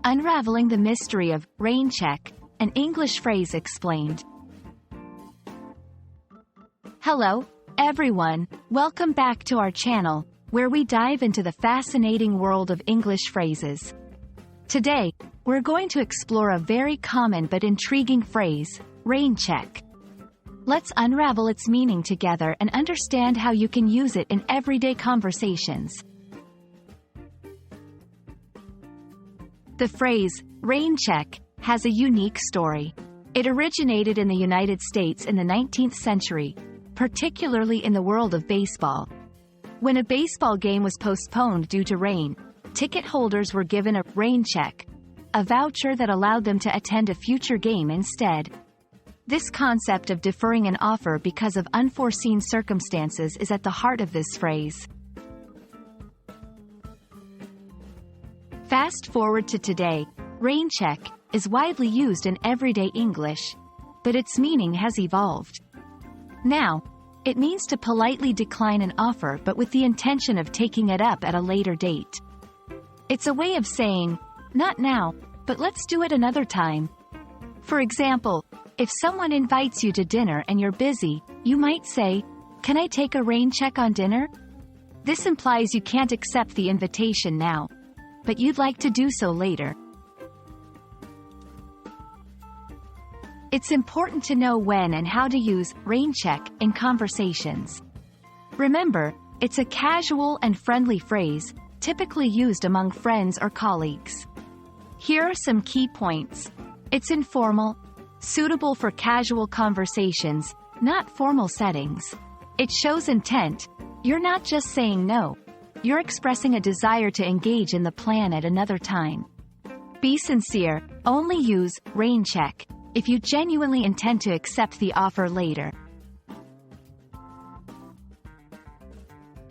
Unraveling the mystery of rain check, an English phrase explained. Hello, everyone. Welcome back to our channel, where we dive into the fascinating world of English phrases. Today, we're going to explore a very common but intriguing phrase, rain check. Let's unravel its meaning together and understand how you can use it in everyday conversations. The phrase, rain check, has a unique story. It originated in the United States in the 19th century, particularly in the world of baseball. When a baseball game was postponed due to rain, ticket holders were given a rain check, a voucher that allowed them to attend a future game instead. This concept of deferring an offer because of unforeseen circumstances is at the heart of this phrase. Fast forward to today, rain check is widely used in everyday English, but its meaning has evolved. Now, it means to politely decline an offer but with the intention of taking it up at a later date. It's a way of saying, not now, but let's do it another time. For example, if someone invites you to dinner and you're busy, you might say, "Can I take a rain check on dinner?" This implies you can't accept the invitation now, but you'd like to do so later. It's important to know when and how to use rain check in conversations. Remember, it's a casual and friendly phrase, typically used among friends or colleagues. Here are some key points. It's informal, suitable for casual conversations, not formal settings. It shows intent. You're not just saying no. You're expressing a desire to engage in the plan at another time. Be sincere. Only use rain check if you genuinely intend to accept the offer later.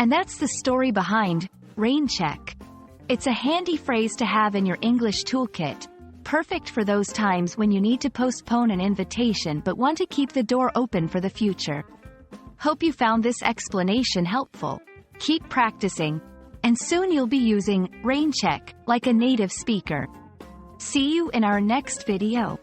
And that's the story behind rain check. It's a handy phrase to have in your English toolkit, perfect for those times when you need to postpone an invitation but want to keep the door open for the future. Hope you found this explanation helpful. Keep practicing, and soon you'll be using rain check like a native speaker. See you in our next video.